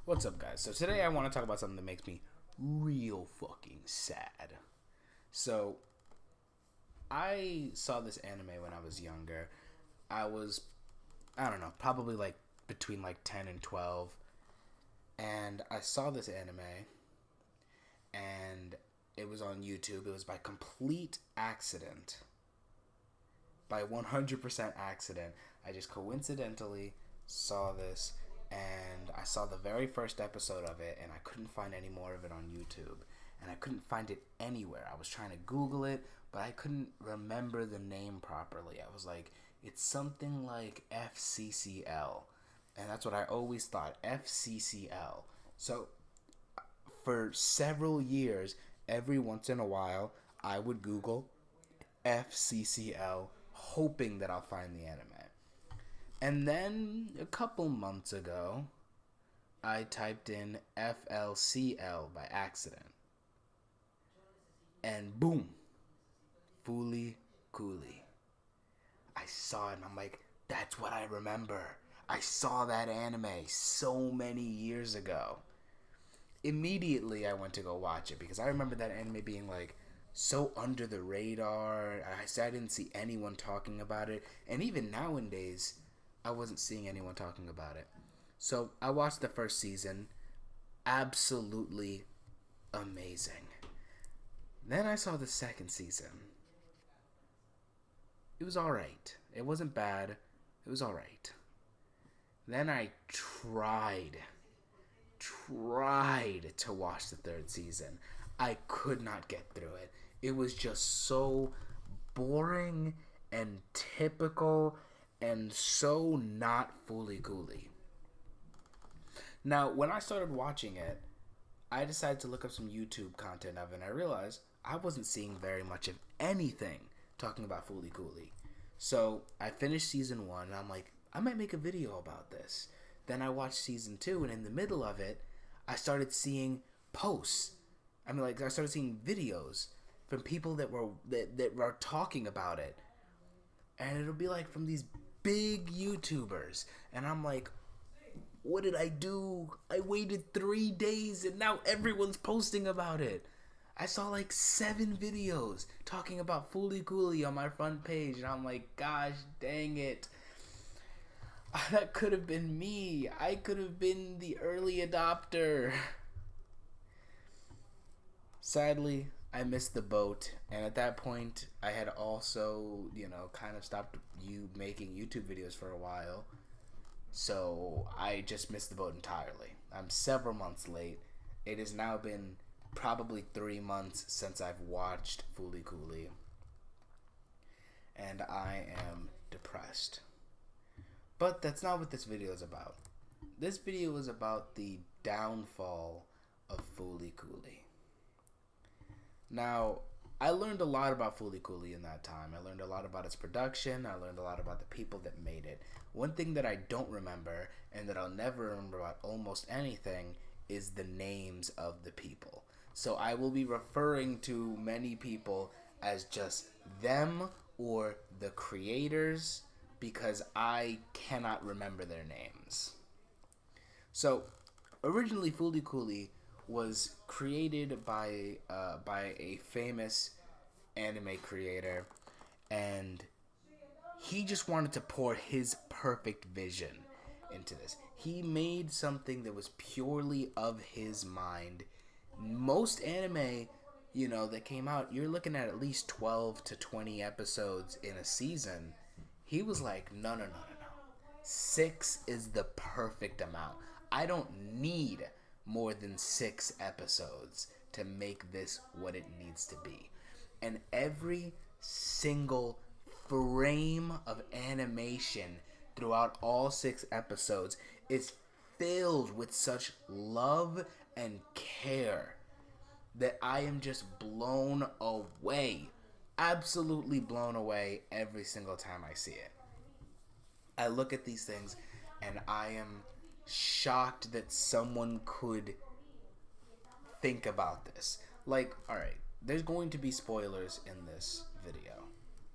What's up, guys? So today I want to talk about something that makes me real fucking sad. So I saw this anime when I was younger. I was, I don't know, probably like between like 10 and 12. And I saw this anime and it was on YouTube. It was by complete accident. By 100% accident. I just coincidentally saw this and I saw the very first episode of it and I couldn't find any more of it on YouTube. And I couldn't find it anywhere. I was trying to Google it, but I couldn't remember the name properly. I was like, it's something like FCCL. And that's what I always thought, FCCL. So for several years, every once in a while, I would Google FCCL, hoping that I'll find the anime. And then a couple months ago, I typed in FLCL by accident. And boom, Fooly Cooly. I saw it and I'm like, that's what I remember. I saw that anime so many years ago. Immediately I went to go watch it because I remember that anime being like so under the radar. I didn't see anyone talking about it. And even nowadays, I wasn't seeing anyone talking about it. So I watched the first season. Absolutely amazing. Then I saw the second season. It was alright. It wasn't bad. It was alright. Then I tried to watch the third season. I could not get through it. It was just so boring and typical and so not Fooly Cooly. Now, when I started watching it, I decided to look up some YouTube content of it, and I realized I wasn't seeing very much of anything talking about Fooly Cooly. So I finished season 1, and I'm like, I might make a video about this. Then I watched season 2, and in the middle of it, I started seeing posts. I started seeing videos from people that were talking about it, and it'll be like from these big YouTubers, and I'm like, what did I do? I waited 3 days, and now everyone's posting about it. I saw like 7 videos talking about Fooly Cooly on my front page, and I'm like, gosh dang it. That could have been me. I could have been the early adopter. Sadly, I missed the boat, and at that point, I had also, kind of stopped making YouTube videos for a while. So I just missed the boat entirely. I'm several months late. It has now been probably 3 months since I've watched Fooly Cooly, and I am depressed. But that's not what this video is about. This video is about the downfall of Fooly Cooly. Now, I learned a lot about Fooly Cooly in that time. I learned a lot about its production. I learned a lot about the people that made it. One thing that I don't remember, and that I'll never remember about almost anything, is the names of the people. So I will be referring to many people as just them or the creators, because I cannot remember their names. So, originally Fooly Cooly was created by a famous anime creator, and he just wanted to pour his perfect vision into this. He made something that was purely of his mind. Most anime, that came out, you're looking at least 12 to 20 episodes in a season. He was like, no. 6 is the perfect amount. I don't need more than 6 episodes to make this what it needs to be. And every single frame of animation throughout all 6 episodes is filled with such love and care that I am just blown away. Absolutely blown away every single time I see it. I look at these things and I am shocked that someone could think about this. Like, alright, there's going to be spoilers in this video.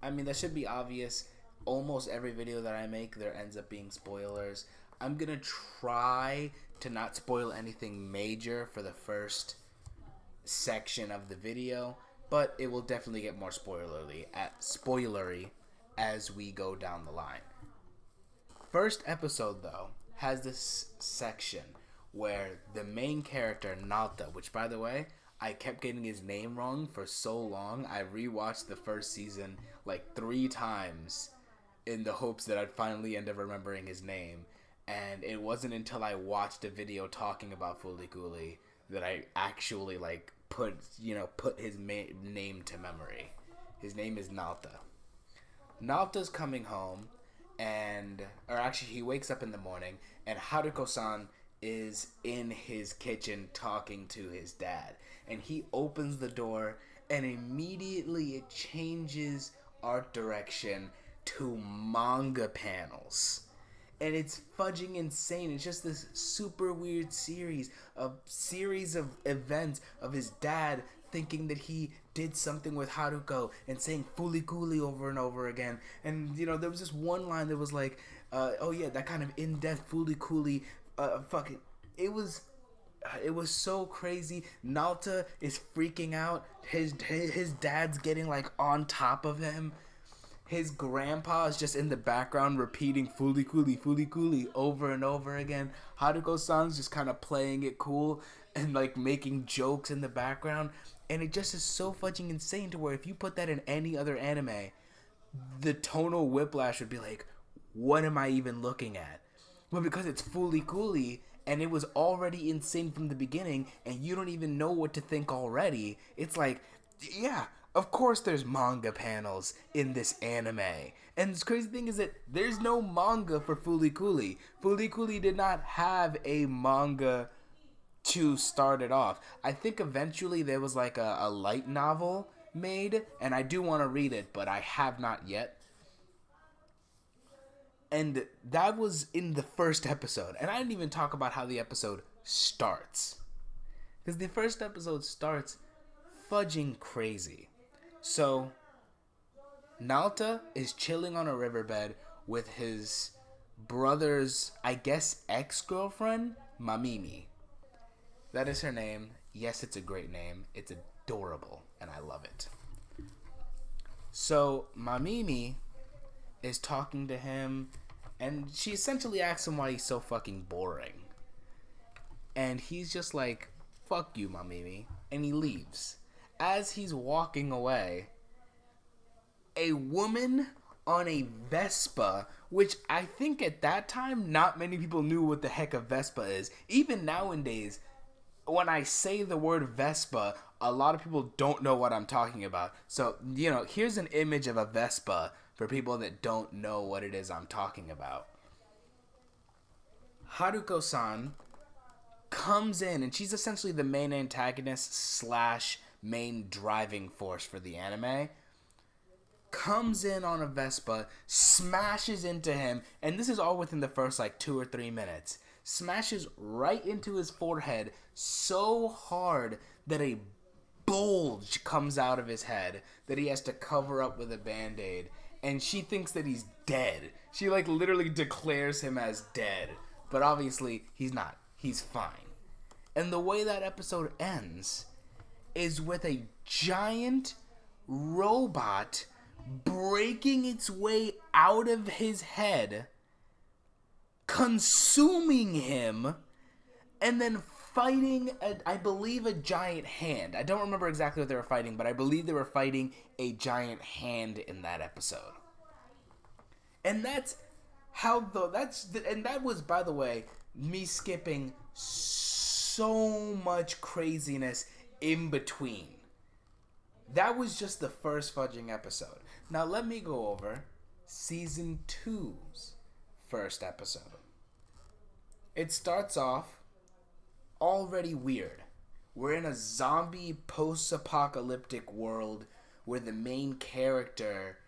I mean, that should be obvious. Almost every video that I make, there ends up being spoilers. I'm gonna try to not spoil anything major for the first section of the video, but it will definitely get more spoilery as we go down the line. First episode, though, has this section where the main character, Nalta, which, by the way, I kept getting his name wrong for so long. I rewatched the first season like 3 times in the hopes that I'd finally end up remembering his name. And it wasn't until I watched a video talking about Fooly Cooly that I actually put his name to memory. His name is Nalta. Nalta's coming home, he wakes up in the morning, and Haruko-san is in his kitchen talking to his dad. And he opens the door, and immediately it changes art direction to manga panels. And it's fudging insane. It's just this super weird series of events of his dad thinking that he did something with Haruko and saying Fooly Cooly over and over again. And, there was this one line that was like, oh yeah, that kind of in-depth Fooly Cooly, it was so crazy. Nalta is freaking out. His dad's getting on top of him. His grandpa is just in the background repeating Fooly Cooly over and over again. Haruko-san's just kind of playing it cool and making jokes in the background. And it just is so fudging insane to where if you put that in any other anime, the tonal whiplash would be like, what am I even looking at? Well, because it's Fooly Cooly and it was already insane from the beginning and you don't even know what to think already, it's like, yeah, of course there's manga panels in this anime. And the crazy thing is that there's no manga for Fooly Cooly. Fooly Cooly did not have a manga to start it off. I think eventually there was a light novel made, and I do want to read it, but I have not yet. And that was in the first episode. And I didn't even talk about how the episode starts. Because the first episode starts fudging crazy. So, Nalta is chilling on a riverbed with his brother's, I guess, ex-girlfriend, Mamimi. That is her name. Yes, it's a great name. It's adorable, and I love it. So, Mamimi is talking to him, and she essentially asks him why he's so fucking boring. And he's just like, fuck you, Mamimi, and he leaves. As he's walking away, a woman on a Vespa, which I think at that time, not many people knew what the heck a Vespa is. Even nowadays, when I say the word Vespa, a lot of people don't know what I'm talking about. So, here's an image of a Vespa for people that don't know what it is I'm talking about. Haruko-san comes in, and she's essentially the main antagonist / main driving force for the anime. Comes in on a Vespa, smashes into him, and this is all within the first 2 or 3 minutes. Smashes right into his forehead so hard that a bulge comes out of his head that he has to cover up with a band-aid. And she thinks that he's dead. She literally declares him as dead. But obviously, he's not. He's fine. And the way that episode ends is with a giant robot breaking its way out of his head, consuming him, and then fighting, I believe, a giant hand. I don't remember exactly what they were fighting, but I believe they were fighting a giant hand in that episode. And that was, by the way, me skipping so much craziness in between. That was just the first fudging episode. Now let me go over Season 2's first episode. It starts off already weird. We're in a zombie post-apocalyptic world where the main character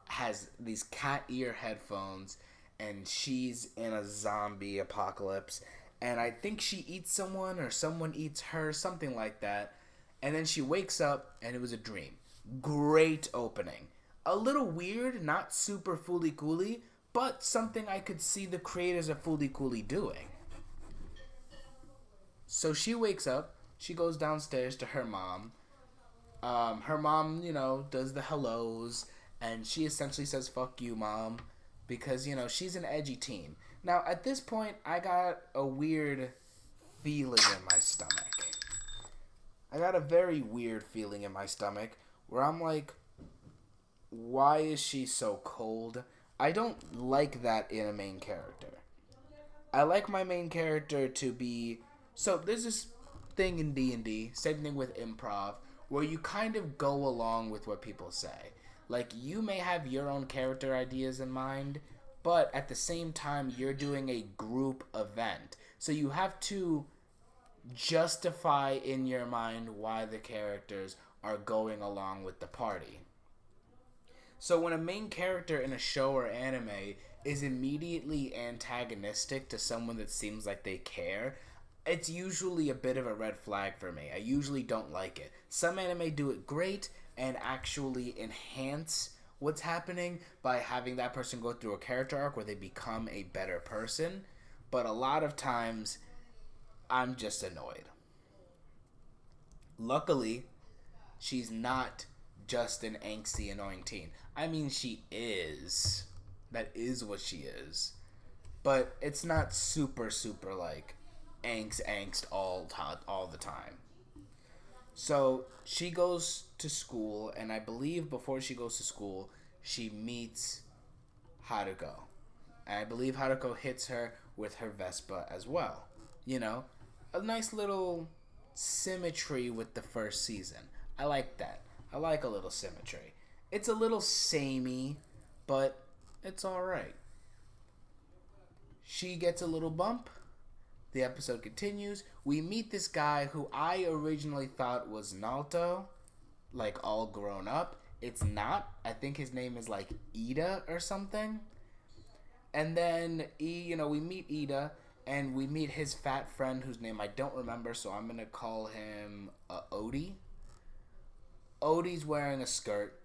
has these cat ear headphones and she's in a zombie apocalypse. And I think she eats someone or someone eats her, something like that. And then she wakes up and it was a dream. Great opening. A little weird, not super Fooly Cooly, but something I could see the creators of Fooly Cooly doing. So she wakes up, she goes downstairs to her mom. Her mom, does the hellos, and she essentially says, "Fuck you, mom," because, she's an edgy teen. Now, at this point, I got a weird feeling in my stomach. I got a very weird feeling in my stomach where I'm like, why is she so cold? I don't like that in a main character. I like my main character to be... So, there's this thing in D&D, same thing with improv, where you kind of go along with what people say. Like, you may have your own character ideas in mind, but at the same time, you're doing a group event. So you have to justify in your mind why the characters are going along with the party. So when a main character in a show or anime is immediately antagonistic to someone that seems like they care, it's usually a bit of a red flag for me. I usually don't like it. Some anime do it great and actually enhance what's happening by having that person go through a character arc where they become a better person. But a lot of times, I'm just annoyed. Luckily, she's not just an angsty, annoying teen. I mean, she is. That is what she is. But it's not super, super, like, angst all the time. So she goes to school, and I believe before she goes to school, she meets Haruko. And I believe Haruko hits her with her Vespa as well. A nice little symmetry with the first season. I like that. I like a little symmetry. It's a little samey, but it's alright. She gets a little bump. The episode continues. We meet this guy who I originally thought was Naoto, like all grown up. It's not. I think his name is like Ida or something. And then, we meet Ida, and we meet his fat friend whose name I don't remember, so I'm going to call him Odie. Odie's wearing a skirt,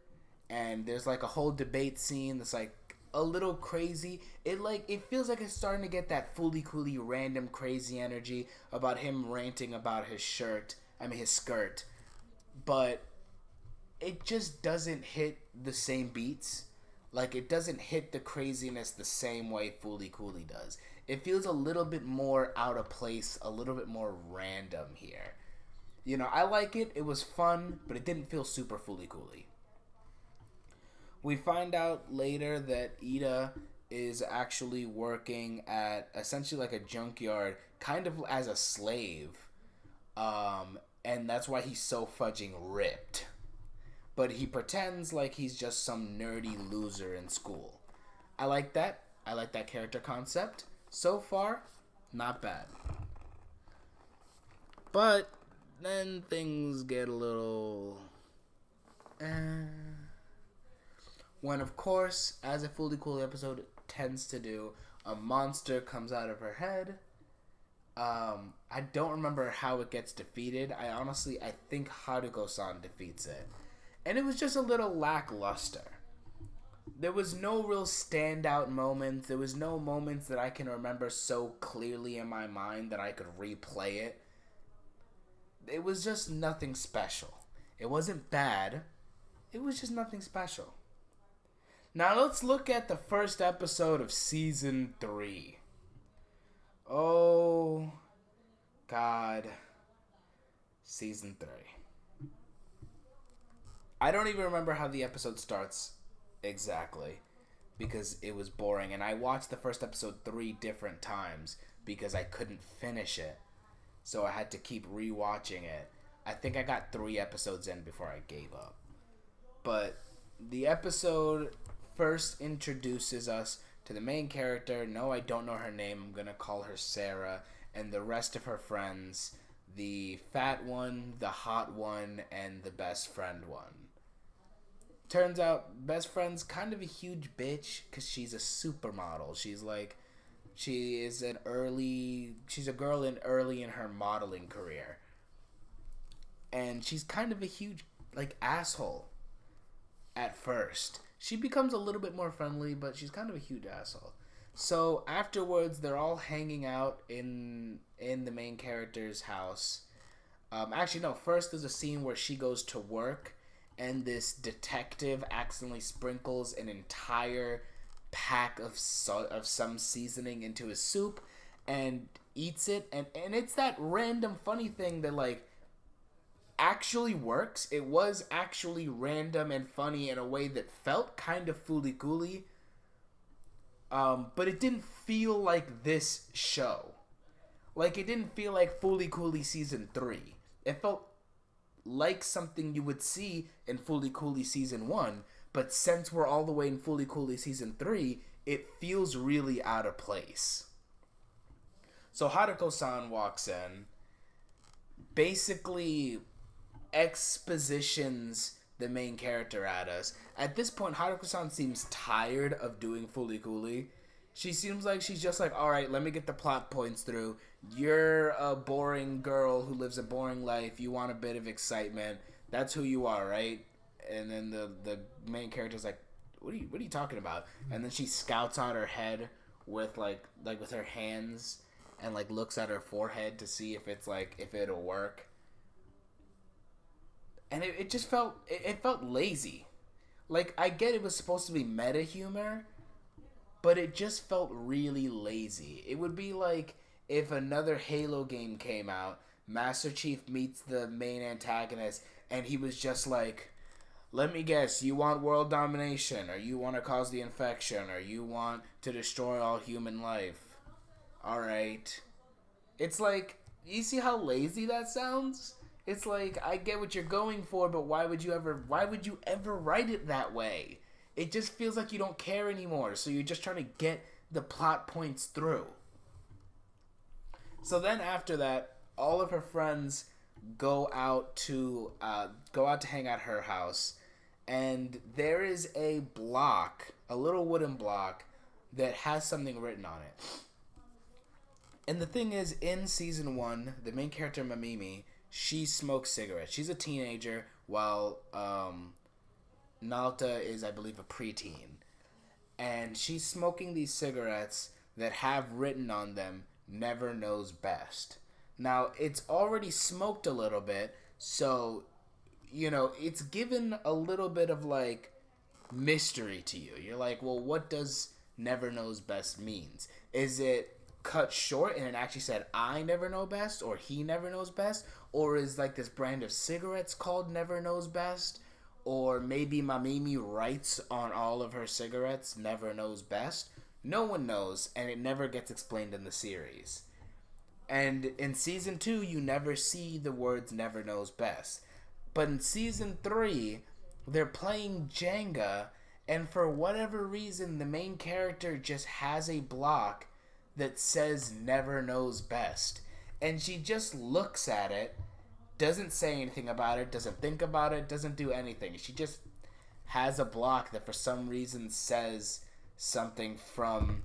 and there's like a whole debate scene that's like a little crazy. It feels like it's starting to get that Fooly Cooly random crazy energy about him ranting about his skirt, but it just doesn't hit the same beats. Like, it doesn't hit the craziness the same way Fooly Cooly does. It feels a little bit more out of place, a little bit more random here. I like it. It was fun, but it didn't feel super Fooly Cooly. We find out later that Ida is actually working at essentially like a junkyard, kind of as a slave. And that's why he's so fudging ripped. But he pretends like he's just some nerdy loser in school. I like that. I like that character concept. So far, not bad. But then things get a little... When, of course, as a Fooly Cooly episode tends to do, a monster comes out of her head. I don't remember how it gets defeated. I think Haruko-san defeats it. And it was just a little lackluster. There was no real standout moments. There was no moments that I can remember so clearly in my mind that I could replay it. It was just nothing special. It wasn't bad. It was just nothing special. Now let's look at the first episode of Season 3. Oh, God. Season 3. I don't even remember how the episode starts exactly because it was boring. And I watched the first episode 3 different times because I couldn't finish it. So I had to keep rewatching it. I think I got 3 episodes in before I gave up. But the episode first introduces us to the main character. No, I don't know her name. I'm going to call her Sarah. And the rest of her friends. The fat one, the hot one, and the best friend one. Turns out, best friend's kind of a huge bitch because she's a supermodel. She's a girl early in her modeling career. And she's kind of a huge, asshole at first. She becomes a little bit more friendly, but she's kind of a huge asshole. So afterwards, they're all hanging out in the main character's house. Actually, no. First, there's a scene where she goes to work, and this detective accidentally sprinkles an entire pack of some seasoning into his soup, and eats it. And it's that random funny thing that like actually works. It was actually random and funny in a way that felt kind of fooly cooly. But it didn't feel like this show. Like, it didn't feel like Fooly Cooly Season 3. It felt like something you would see in Fooly Cooly Season 1, but since we're all the way in Fooly Cooly Season 3, it feels really out of place. So Haruko-san walks in, basically expositions the main character at us. At this point, Haruko-san seems tired of doing Fooly Cooly. She seems like she's just like, alright, let me get the plot points through. You're a boring girl who lives a boring life. You want a bit of excitement. That's who you are, right? And then the main character's like, what are you talking about? And then she scouts out her head with like with her hands and like looks at her forehead to see if it's like if it'll work. And it just felt it felt lazy. Like, I get it was supposed to be meta humor, but it just felt really lazy. It would be like if another Halo game came out, Master Chief meets the main antagonist, and he was just like, let me guess, you want world domination, or you want to cause the infection, or you want to destroy all human life. Alright. It's like, you see how lazy that sounds? It's like, I get what you're going for, but why would you ever write it that way? It just feels like you don't care anymore, so you're just trying to get the plot points through. So then after that, all of her friends go out to hang at her house, and there is a block, a little wooden block, that has something written on it. And the thing is, in season 1, the main character Mamimi, she smokes cigarettes. She's a teenager, while Nalta is, I believe, a preteen. And she's smoking these cigarettes that have written on them, never knows best. Now, it's already smoked a little bit, so, you know, it's given a little bit of, like, mystery to you. You're like, well, what does never knows best means? Is it cut short and it actually said I never know best, or he never knows best, or is like this brand of cigarettes called never knows best, or maybe Mamimi writes on all of her cigarettes never knows best? No one knows, and it never gets explained in the series. And in season 2, you never see the words never knows best, but in season 3 they're playing Jenga, and for whatever reason the main character just has a block that says never knows best, and she just looks at it, doesn't say anything about it, doesn't think about it, doesn't do anything. She just has a block that for some reason says something from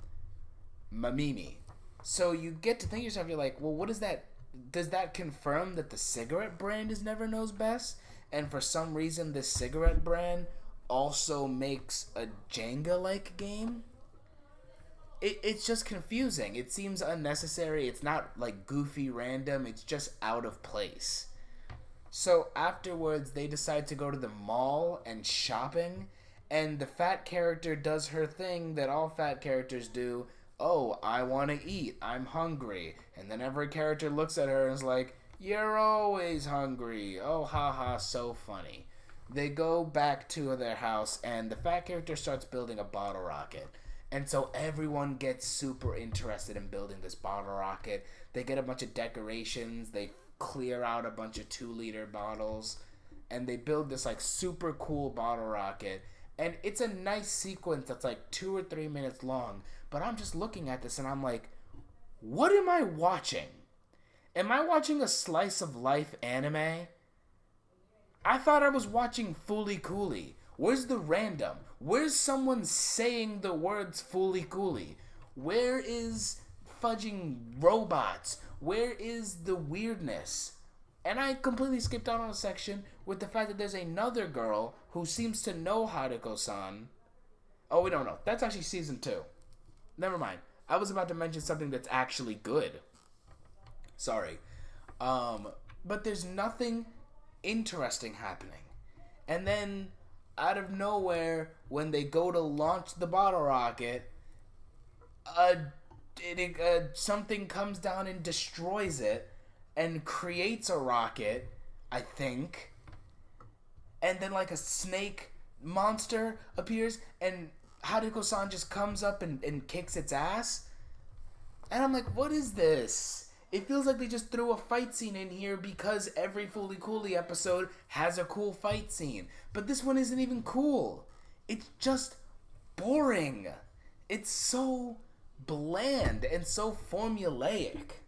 Mamimi. So you get to think to yourself, you're like, well, what is that? Does that confirm that the cigarette brand is never knows best, and for some reason this cigarette brand also makes a Jenga-like game? It's just confusing. It seems unnecessary. It's not like goofy random. It's just out of place. So afterwards, they decide to go to the mall and shopping, and the fat character does her thing that all fat characters do. Oh, I want to eat. I'm hungry. And then every character looks at her and is like, you're always hungry. Oh, haha, so funny. They go back to their house, and the fat character starts building a bottle rocket. And so everyone gets super interested in building this bottle rocket. They get a bunch of decorations. They clear out a bunch of 2-liter bottles. And they build this like super cool bottle rocket. And it's a nice sequence that's like 2 or 3 minutes long. But I'm just looking at this and I'm like, what am I watching? Am I watching a slice of life anime? I thought I was watching Fooly Cooly. Where's the random? Where's someone saying the words Fooly Cooly? Where is fudging robots? Where is the weirdness? And I completely skipped out on a section with the fact that there's another girl who seems to know Haruko-san, Oh, we don't know. That's actually season 2. Never mind. I was about to mention something that's actually good. Sorry. Um, but there's nothing interesting happening. And then, out of nowhere, when they go to launch the bottle rocket, uh, something comes down and destroys it and creates a rocket, I think. And then, like, a snake monster appears, and Haruko-san just comes up and kicks its ass. And I'm like, what is this? It feels like they just threw a fight scene in here because every Fooly Cooly episode has a cool fight scene. But this one isn't even cool. It's just boring. It's so bland and so formulaic.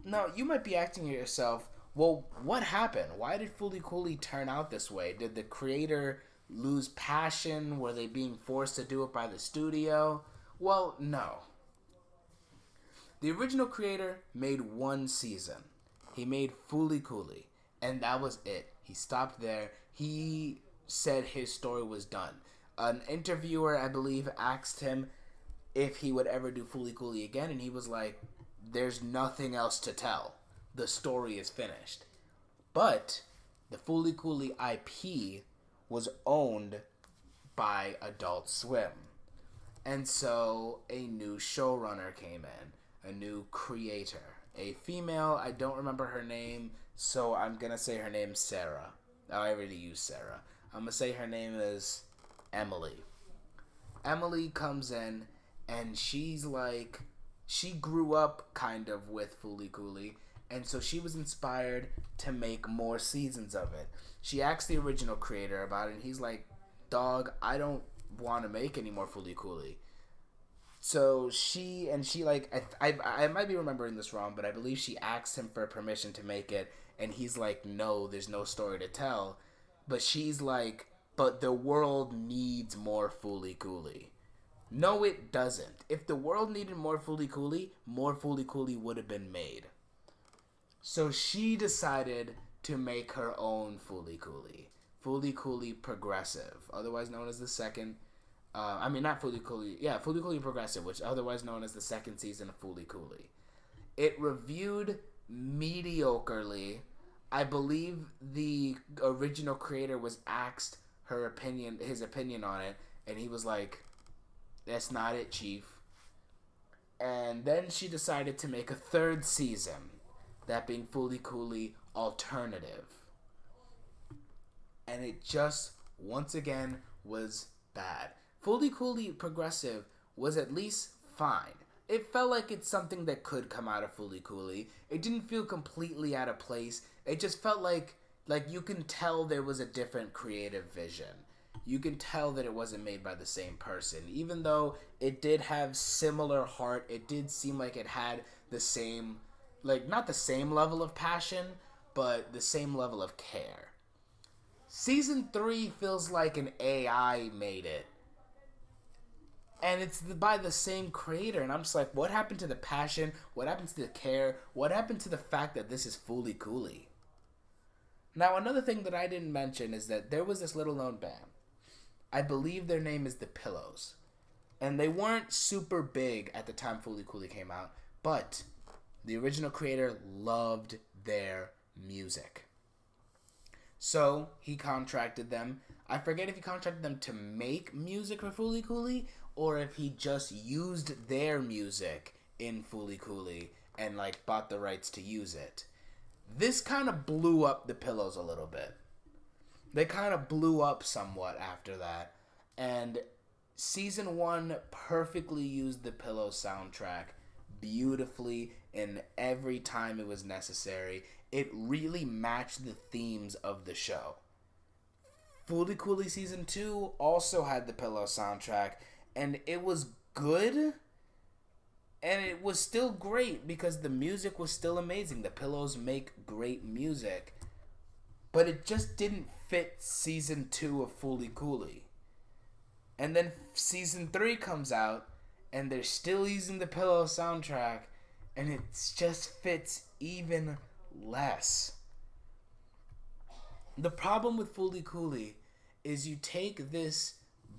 Now, you might be asking yourself, well, what happened? Why did Fooly Cooly turn out this way? Did the creator lose passion? Were they being forced to do it by the studio? Well, no. The original creator made one season. He made Fooly Cooly, and that was it. He stopped there. He said his story was done. An interviewer, I believe, asked him if he would ever do Fooly Cooly again, and he was like, there's nothing else to tell. The story is finished. But the Fooly Cooly IP was owned by Adult Swim. And so a new showrunner came in, a new creator, a female. I don't remember her name, so I'm going to say her name's Sarah. I already used Sarah. I'm going to say her name is Emily. Emily comes in, and she's like, she grew up kind of with Fooly Cooly, and so she was inspired to make more seasons of it. She asked the original creator about it, and he's like, dog, I don't want to make any more Fooly Cooly. So she like, I might be remembering this wrong, but I believe she asked him for permission to make it, and he's like, no, there's no story to tell. But she's like, but the world needs more Fooly Cooly. No, it doesn't. If the world needed more Fooly Cooly would have been made. So she decided to make her own Fooly Cooly. Fooly Cooly Progressive, otherwise known as the second... not Fooly Cooly. Yeah, Fooly Cooly Progressive, which otherwise known as the second season of Fooly Cooly. It reviewed mediocrely. I believe the original creator was asked his opinion on it, and he was like, that's not it, Chief. And then she decided to make a third season, that being Fooly Cooly Alternative. And it just, once again, was bad. Fooly Cooly Progressive was at least fine. It felt like it's something that could come out of Fooly Cooly. It didn't feel completely out of place. It just felt like you can tell there was a different creative vision. You can tell that it wasn't made by the same person. Even though it did have similar heart, it did seem like it had the same, like, not the same level of passion, but the same level of care. Season 3 feels like an AI made it. And it's by the same creator. And I'm just like, what happened to the passion? What happened to the care? What happened to the fact that this is Fooly Cooly? Now, another thing that I didn't mention is that there was this little known band. I believe their name is The Pillows. And they weren't super big at the time Fooly Cooly came out. But the original creator loved their music. So he contracted them. I forget if he contracted them to make music for Fooly Cooly, or if he just used their music in Fooly Cooly and like bought the rights to use it. This kind of blew up The Pillows a little bit. They kind of blew up somewhat after that. And season 1 perfectly used the Pillows soundtrack beautifully, and every time it was necessary. It really matched the themes of the show. Fooly Cooly Season 2 also had the Pillows soundtrack, and it was good, and it was still great because the music was still amazing. The Pillows make great music, but it just didn't fit Season 2 of Fooly Cooly. And then Season 3 comes out, and they're still using the Pillows soundtrack, and it just fits even less. The problem with Fooly Cooly is you take this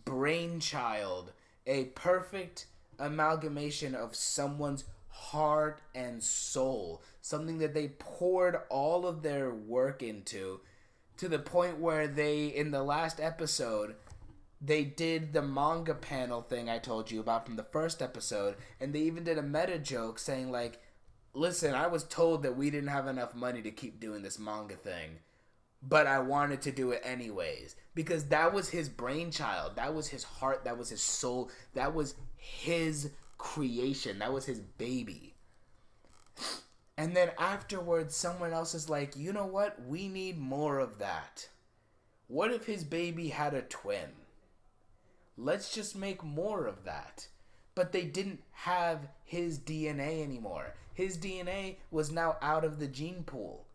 brainchild, a perfect amalgamation of someone's heart and soul, something that they poured all of their work into, to the point where they, in the last episode, they did the manga panel thing I told you about from the first episode, and they even did a meta joke saying, like, listen, I was told that we didn't have enough money to keep doing this manga thing, but I wanted to do it anyways. Because that was his brainchild. That was his heart. That was his soul. That was his creation. That was his baby. And then afterwards, someone else is like, you know what? We need more of that. What if his baby had a twin? Let's just make more of that. But they didn't have his DNA anymore. His DNA was now out of the gene pool.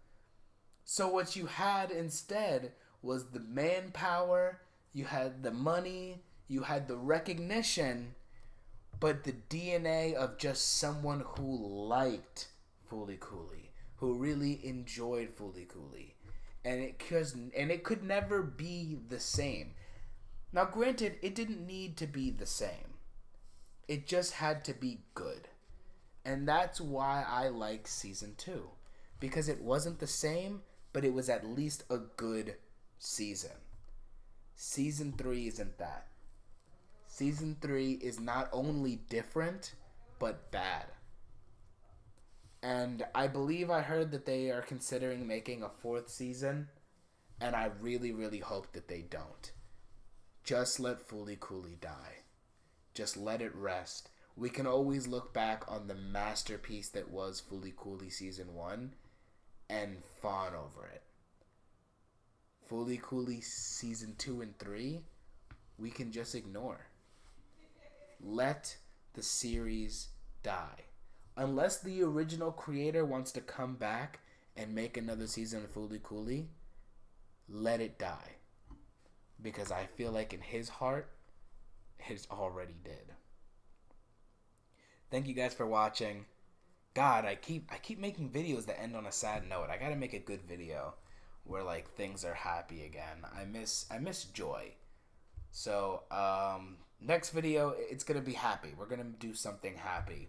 So what you had instead was the manpower, you had the money, you had the recognition, but the DNA of just someone who liked Fooly Cooley, who really enjoyed Fooly Cooley. And it could never be the same. Now granted, it didn't need to be the same. It just had to be good. And that's why I like season 2. Because it wasn't the same, but it was at least a good season. Season 3 isn't that. Season 3 is not only different, but bad. And I believe I heard that they are considering making a 4th season, and I really, really hope that they don't. Just let Fooly Cooley die. Just let it rest. We can always look back on the masterpiece that was Fooly Cooley Season 1 and fawn over it. Fooly Cooley Season 2 and 3, we can just ignore. Let the series die. Unless the original creator wants to come back and make another season of Fooly Cooley, let it die. Because I feel like in his heart, it already did. Thank you guys for watching. God, I keep making videos that end on a sad note. I gotta make a good video where like things are happy again. I miss joy. So next video, it's gonna be happy. We're gonna do something happy.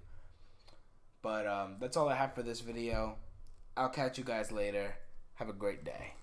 But that's all I have for this video. I'll catch you guys later. Have a great day.